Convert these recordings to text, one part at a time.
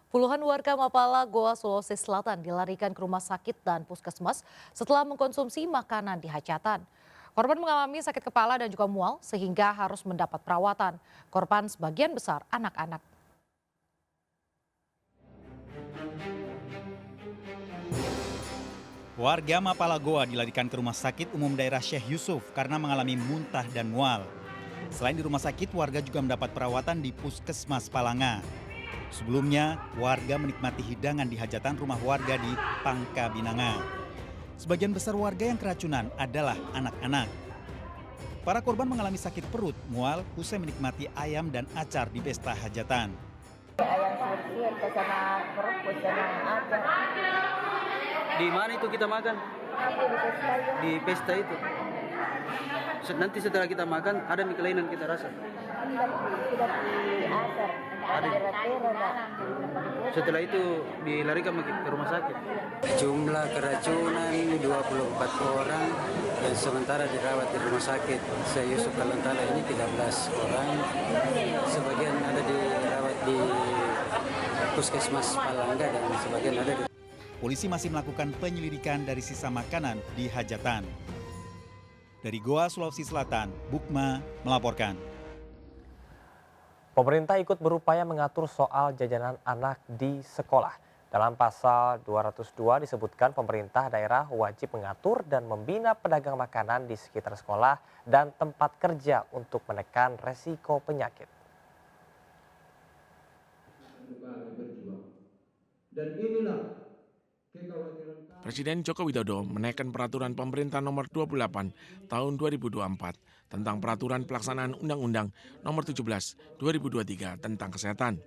Puluhan warga Mapala, Goa, Sulawesi Selatan dilarikan ke rumah sakit dan puskesmas setelah mengkonsumsi makanan di hajatan. Korban mengalami sakit kepala dan juga mual sehingga harus mendapat perawatan. Korban sebagian besar anak-anak. Warga Mapala Goa dilarikan ke Rumah Sakit Umum Daerah Syekh Yusuf karena mengalami muntah dan mual. Selain di rumah sakit, warga juga mendapat perawatan di Puskesmas Palanga. Sebelumnya, warga menikmati hidangan di hajatan rumah warga di Pangka Binanga. Sebagian besar warga yang keracunan adalah anak-anak. Para korban mengalami sakit perut, mual, usai menikmati ayam dan acar di pesta hajatan. Ayam suwir sama kerupuk sama acar. Di mana itu kita makan? Di pesta itu. Nanti setelah kita makan, ada mie kelainan kita rasa. Tidak di acar. Ada. Setelah itu dilarikan ke rumah sakit. Jumlah keracunan 24 orang dan sementara dirawat di rumah sakit Syekh Yusuf Kalantala ini 13 orang. Sebagian ada dirawat di Puskesmas Palangga dan sebagian ada di Polisi masih melakukan penyelidikan dari sisa makanan di hajatan. Dari Goa, Sulawesi Selatan, Bukma melaporkan. Pemerintah ikut berupaya mengatur soal jajanan anak di sekolah. Dalam pasal 202 disebutkan pemerintah daerah wajib mengatur dan membina pedagang makanan di sekitar sekolah dan tempat kerja untuk menekan resiko penyakit. Dan inilah Presiden Joko Widodo menaikkan peraturan pemerintah nomor 28 tahun 2024 tentang peraturan pelaksanaan Undang-Undang nomor 17 2023 tentang kesehatan.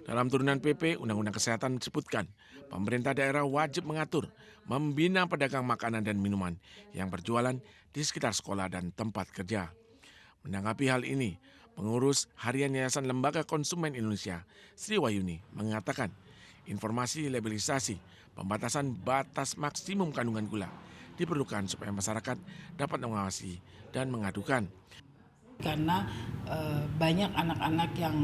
Dalam turunan PP Undang-Undang Kesehatan disebutkan, pemerintah daerah wajib mengatur, membina pedagang makanan dan minuman yang berjualan di sekitar sekolah dan tempat kerja. Menanggapi hal ini, pengurus Harian Yayasan Lembaga Konsumen Indonesia, Sri Wayuni, mengatakan informasi labelisasi pembatasan batas maksimum kandungan gula diperlukan supaya masyarakat dapat mengawasi dan mengadukan. Karena banyak anak-anak yang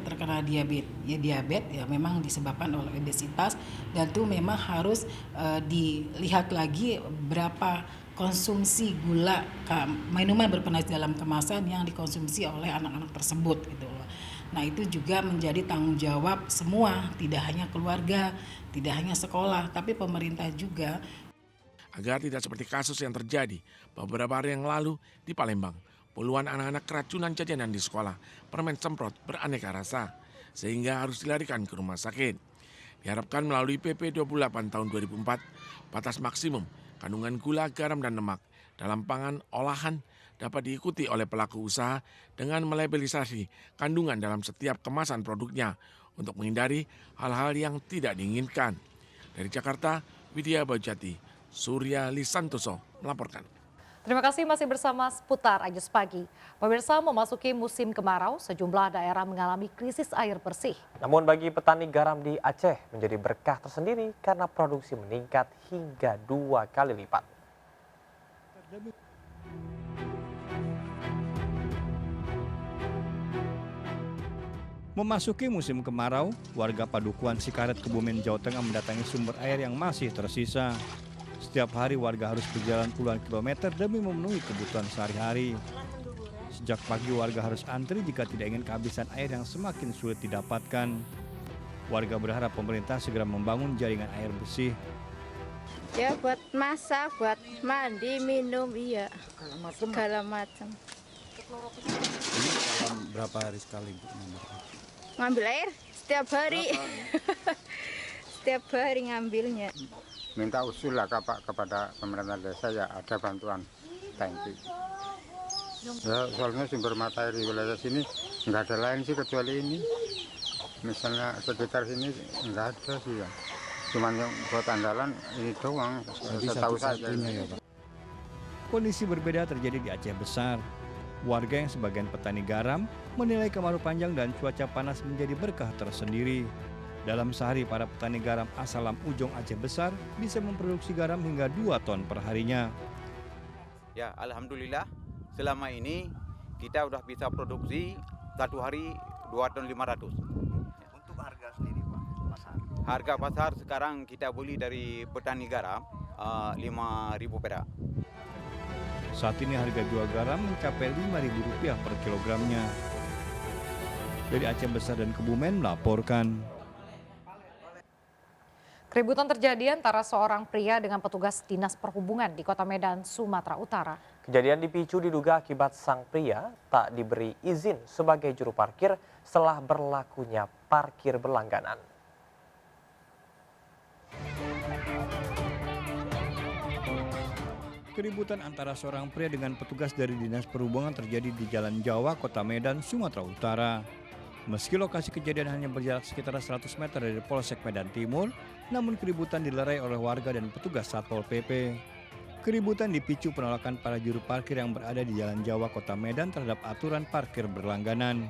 terkena diabetes ya memang disebabkan oleh obesitas dan itu memang harus dilihat lagi berapa konsumsi gula minuman berpenas dalam kemasan yang dikonsumsi oleh anak-anak tersebut gitu loh. Nah itu juga menjadi tanggung jawab semua, tidak hanya keluarga, tidak hanya sekolah, tapi pemerintah juga. Agar tidak seperti kasus yang terjadi beberapa hari yang lalu di Palembang, puluhan anak-anak keracunan jajanan di sekolah, permen semprot beraneka rasa, sehingga harus dilarikan ke rumah sakit. Diharapkan melalui PP 28 tahun 2004, batas maksimum kandungan gula, garam, dan lemak dalam pangan olahan dapat diikuti oleh pelaku usaha dengan melabelisasi kandungan dalam setiap kemasan produknya untuk menghindari hal-hal yang tidak diinginkan. Dari Jakarta, Widya Bajati, Surya Lisantoso melaporkan. Terima kasih masih bersama Seputar Ajus Pagi. Pemirsa, memasuki musim kemarau, sejumlah daerah mengalami krisis air bersih. Namun bagi petani garam di Aceh menjadi berkah tersendiri karena produksi meningkat hingga 2 kali lipat. Memasuki musim kemarau, warga Padukuhan Sikaret, Kebumen, Jawa Tengah mendatangi sumber air yang masih tersisa. Setiap hari warga harus berjalan puluhan kilometer demi memenuhi kebutuhan sehari-hari. Sejak pagi warga harus antri jika tidak ingin kehabisan air yang semakin sulit didapatkan. Warga berharap pemerintah segera membangun jaringan air bersih. Ya buat masak, buat mandi, minum, iya. Segala macam. Ini berapa hari sekali? Ngambil air setiap hari. Setiap hari ngambilnya. Minta usul lah kepada pemerintah desa ya ada bantuan tangki. Ya, soalnya sumber mata air di wilayah sini nggak ada lain sih kecuali ini. Misalnya sekitar sini nggak ada sih ya. Cuman yang buat andalan ini doang, setahu saja. Ya, Pak. Kondisi berbeda terjadi di Aceh Besar. Warga yang sebagian petani garam menilai kemarau panjang dan cuaca panas menjadi berkah tersendiri. Dalam sehari, para petani garam asal Lam Ujong Aceh Besar bisa memproduksi garam hingga 2 ton per harinya. Ya, alhamdulillah selama ini kita sudah bisa produksi satu hari 2 ton 500. Untuk harga sendiri, Pak? Harga pasar sekarang kita beli dari petani garam 5.000 perak. Saat ini harga jual garam mencapai Rp5.000 per kilogramnya. Dari Aceh Besar dan Kebumen melaporkan. Keributan terjadi antara seorang pria dengan petugas Dinas Perhubungan di Kota Medan, Sumatera Utara. Kejadian dipicu diduga akibat sang pria tak diberi izin sebagai juru parkir setelah berlakunya parkir berlangganan. Keributan antara seorang pria dengan petugas dari Dinas Perhubungan terjadi di Jalan Jawa, Kota Medan, Sumatera Utara. Meski lokasi kejadian hanya berjarak sekitar 100 meter dari Polsek Medan Timur, namun keributan dilerai oleh warga dan petugas Satpol PP. Keributan dipicu penolakan para juru parkir yang berada di Jalan Jawa, Kota Medan terhadap aturan parkir berlangganan.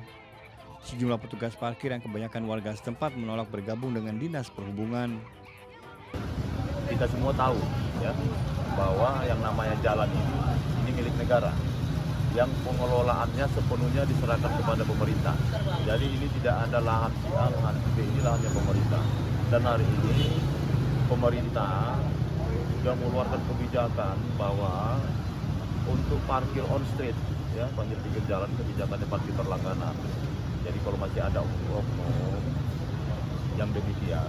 Sejumlah petugas parkir yang kebanyakan warga setempat menolak bergabung dengan Dinas Perhubungan. Kita semua tahu ya bahwa yang namanya jalan ini milik negara, yang pengelolaannya sepenuhnya diserahkan kepada pemerintah. Jadi ini tidak ada lahan si A, lahan si B, ini lahannya pemerintah. Dan hari ini pemerintah sudah mengeluarkan kebijakan bahwa untuk parkir on street, ya panggil pinggir jalan, kebijakannya parkir berlangganan. Jadi kalau masih ada oknum yang demikian,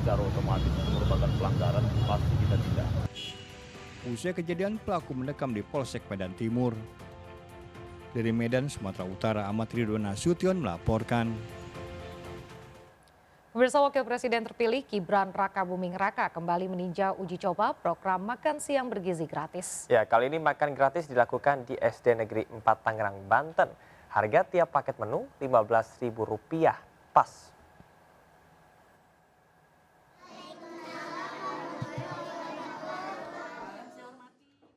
secara otomatis merupakan pelanggaran, pasti kita tidak. Usai kejadian, pelaku mendekam di Polsek Medan Timur. Dari Medan, Sumatera Utara, Ahmad Ridwan Nasution melaporkan. Pemirsa, Wakil Presiden terpilih Gibran Rakabuming Raka kembali meninjau uji coba program makan siang bergizi gratis. Ya, kali ini makan gratis dilakukan di SD Negeri 4 Tangerang, Banten. Harga tiap paket menu Rp15.000 pas.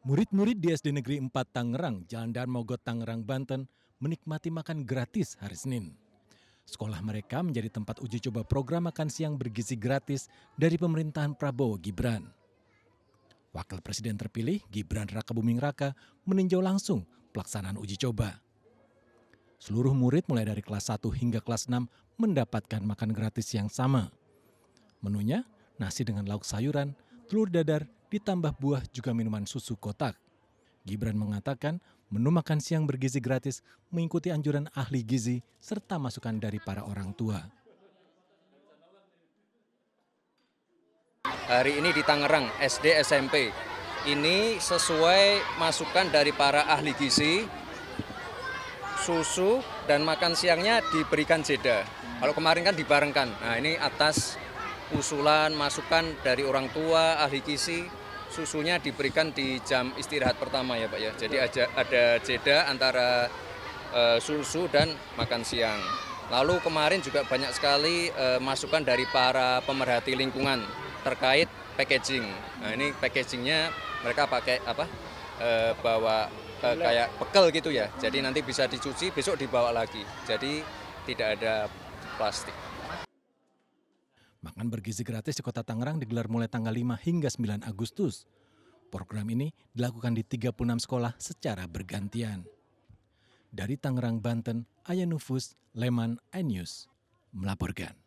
Murid-murid di SD Negeri 4 Tangerang, Jalan Darmogot, Tangerang, Banten menikmati makan gratis hari Senin. Sekolah mereka menjadi tempat uji coba program makan siang bergizi gratis dari pemerintahan Prabowo Gibran. Wakil Presiden terpilih Gibran Rakabuming Raka meninjau langsung pelaksanaan uji coba. Seluruh murid mulai dari kelas 1 hingga kelas 6 mendapatkan makan gratis yang sama. Menunya nasi dengan lauk sayuran, telur dadar, ditambah buah juga minuman susu kotak. Gibran mengatakan menu makan siang bergizi gratis mengikuti anjuran ahli gizi serta masukan dari para orang tua. Hari ini di Tangerang, SD SMP, ini sesuai masukan dari para ahli gizi, susu dan makan siangnya diberikan jeda. Kalau kemarin kan dibarengkan, nah ini atas usulan, masukan dari orang tua, ahli gizi, susunya diberikan di jam istirahat pertama ya Pak ya. Jadi ada jeda antara susu dan makan siang. Lalu kemarin juga banyak sekali masukan dari para pemerhati lingkungan terkait packaging. Nah ini packagingnya mereka pakai apa? Bawa kayak bekel gitu ya. Jadi nanti bisa dicuci, besok dibawa lagi. Jadi tidak ada plastik. Makan bergizi gratis di Kota Tangerang digelar mulai tanggal 5 hingga 9 Agustus. Program ini dilakukan di 36 sekolah secara bergantian. Dari Tangerang, Banten, Aya Nufus, Leman, iNews melaporkan.